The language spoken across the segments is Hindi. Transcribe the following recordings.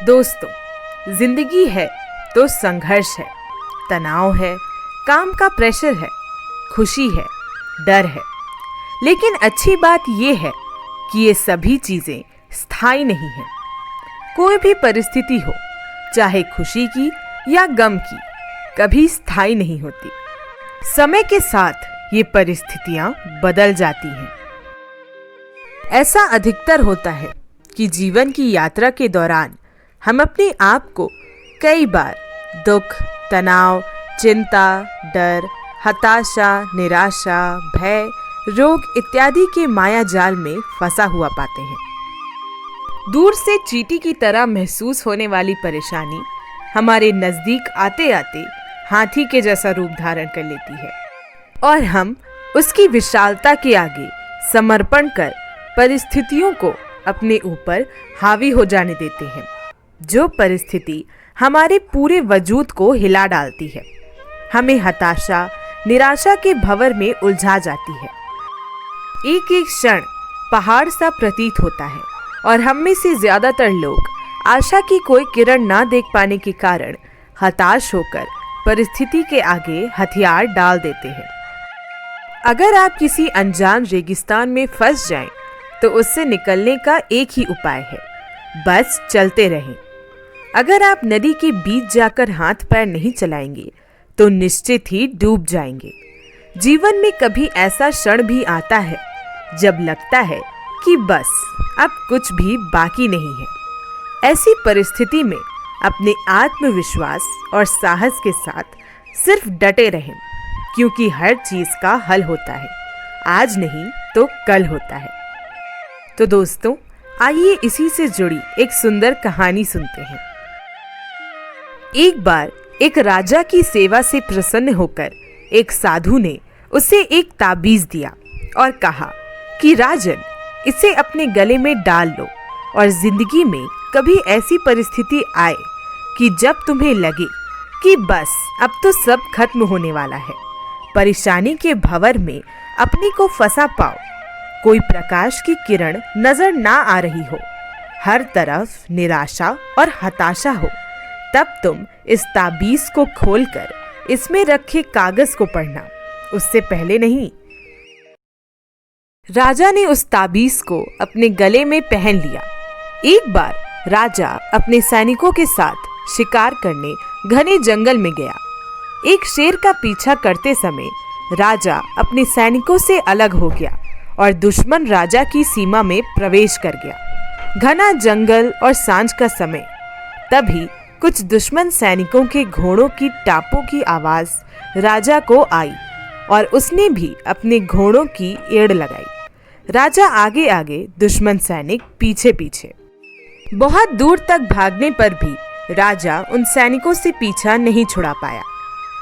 दोस्तों, जिंदगी है तो संघर्ष है, तनाव है, काम का प्रेशर है, खुशी है, डर है। लेकिन अच्छी बात यह है कि ये सभी चीजें स्थायी नहीं हैं। कोई भी परिस्थिति हो, चाहे खुशी की या गम की, कभी स्थायी नहीं होती। समय के साथ ये परिस्थितियां बदल जाती हैं। ऐसा अधिकतर होता है कि जीवन की यात्रा के दौरान हम अपने आप को कई बार दुख, तनाव, चिंता, डर, हताशा, निराशा, भय, रोग इत्यादि के माया जाल में फंसा हुआ पाते हैं। दूर से चींटी की तरह महसूस होने वाली परेशानी हमारे नजदीक आते आते हाथी के जैसा रूप धारण कर लेती है और हम उसकी विशालता के आगे समर्पण कर परिस्थितियों को अपने ऊपर हावी हो जाने देते हैं। जो परिस्थिति हमारे पूरे वजूद को हिला डालती है, हमें हताशा, निराशा के भंवर में उलझा जाती है। एक एक क्षण पहाड़ सा प्रतीत होता है और हम में से ज्यादातर लोग आशा की कोई किरण ना देख पाने के कारण हताश होकर परिस्थिति के आगे हथियार डाल देते हैं। अगर आप किसी अनजान रेगिस्तान में फंस जाएं, तो उससे निकलने का एक ही उपाय है, बस चलते रहें। अगर आप नदी के बीच जाकर हाथ पैर नहीं चलाएंगे तो निश्चित ही डूब जाएंगे। जीवन में कभी ऐसा क्षण भी आता है जब लगता है कि बस अब कुछ भी बाकी नहीं है। ऐसी परिस्थिति में अपने आत्मविश्वास और साहस के साथ सिर्फ डटे रहें, क्योंकि हर चीज का हल होता है, आज नहीं तो कल होता है। तो दोस्तों, आइए इसी से जुड़ी एक सुंदर कहानी सुनते हैं। एक बार एक राजा की सेवा से प्रसन्न होकर एक साधु ने उसे एक ताबीज दिया और कहा कि राजन, इसे अपने गले में डाल लो और जिंदगी में कभी ऐसी परिस्थिति आए कि जब तुम्हें लगे कि बस अब तो सब खत्म होने वाला है, परेशानी के भंवर में अपने को फंसा पाओ, कोई प्रकाश की किरण नजर ना आ रही हो, हर तरफ निराशा और हताशा हो, तब तुम इस ताबीज को खोलकर इसमें रखे कागज को पढ़ना, उससे पहले नहीं। राजा ने उस ताबीज को अपने गले में पहन लिया। एक बार राजा अपने सैनिकों के साथ शिकार करने घने जंगल में गया। एक शेर का पीछा करते समय राजा अपने सैनिकों से अलग हो गया और दुश्मन राजा की सीमा में प्रवेश कर गया। घना जंगल और सांझ का समय, तभी कुछ दुश्मन सैनिकों के घोड़ों की टापों की आवाज राजा को आई और उसने भी अपने घोड़ों की एड़ लगाई। राजा आगे आगे, दुश्मन सैनिक पीछे पीछे। बहुत दूर तक भागने पर भी राजा उन सैनिकों से पीछा नहीं छुड़ा पाया।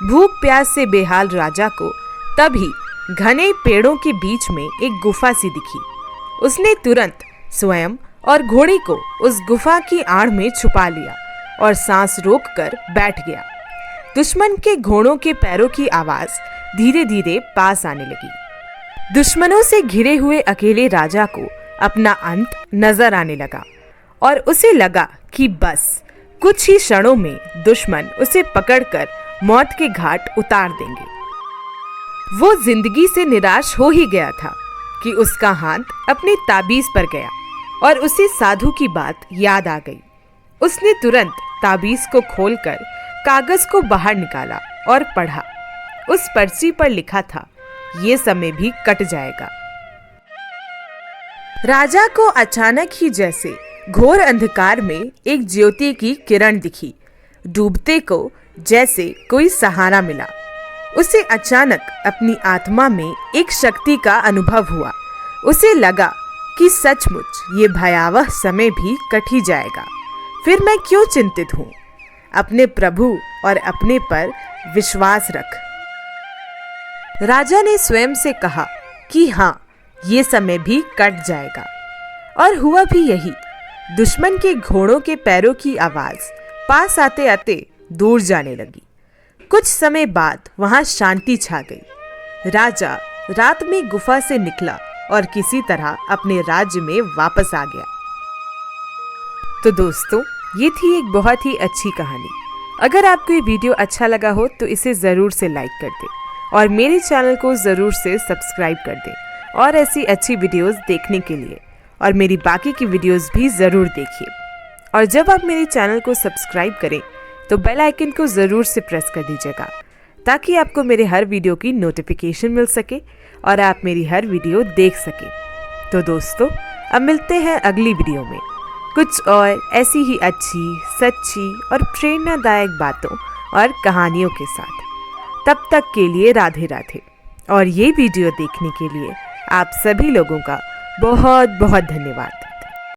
भूख प्यास से बेहाल राजा को तभी घने पेड़ों के बीच में एक गुफा सी दिखी। उसने तुरंत स्वयं और घोड़े को उस गुफा की आड़ में छुपा लिया और सांस रोककर बैठ गया। दुश्मन के घोड़ों के पैरों की आवाज धीरे धीरे पास आने लगी। दुश्मनों से घिरे हुए अकेले राजा को अपना अंत नजर आने लगा और उसे लगा कि बस कुछ ही क्षणों में दुश्मन उसे पकड़कर मौत के घाट उतार देंगे। वो जिंदगी से निराश हो ही गया था कि उसका हाथ अपनी ताबीज पर गया और उसे साधु की बात याद आ गई। उसने तुरंत ताबीज को खोलकर कागज को बाहर निकाला और पढ़ा। उस पर्ची पर लिखा था, ये समय भी कट जाएगा। राजा को अचानक ही जैसे घोर अंधकार में एक ज्योति की किरण दिखी। डूबते को जैसे कोई सहारा मिला। उसे अचानक अपनी आत्मा में एक शक्ति का अनुभव हुआ। उसे लगा कि सचमुच ये भयावह समय भी कट ही जाएगा। फिर मैं क्यों चिंतित हूँ? अपने प्रभु और अपने पर विश्वास रख। राजा ने स्वयं से कहा कि हाँ, ये समय भी कट जाएगा। और हुआ भी यही। दुश्मन के घोड़ों के पैरों की आवाज पास आते आते दूर जाने लगी। कुछ समय बाद वहां शांति छा गई। राजा रात में गुफा से निकला और किसी तरह अपने राज्य में वापस आ गया। तो दोस्तों, ये थी एक बहुत ही अच्छी कहानी। अगर आपको ये वीडियो अच्छा लगा हो तो इसे ज़रूर से लाइक कर दें और मेरे चैनल को ज़रूर से सब्सक्राइब कर दें और ऐसी अच्छी वीडियोस देखने के लिए। और मेरी बाकी की वीडियोस भी ज़रूर देखिए। और जब आप मेरे चैनल को सब्सक्राइब करें तो बेल आइकन को ज़रूर से प्रेस कर दीजिएगा ताकि आपको मेरे हर वीडियो की नोटिफिकेशन मिल सके और आप मेरी हर वीडियो देख सकें। तो दोस्तों, अब मिलते हैं अगली वीडियो में कुछ और ऐसी ही अच्छी, सच्ची और प्रेरणादायक बातों और कहानियों के साथ। तब तक के लिए राधे राधे। और ये वीडियो देखने के लिए आप सभी लोगों का बहुत बहुत धन्यवाद।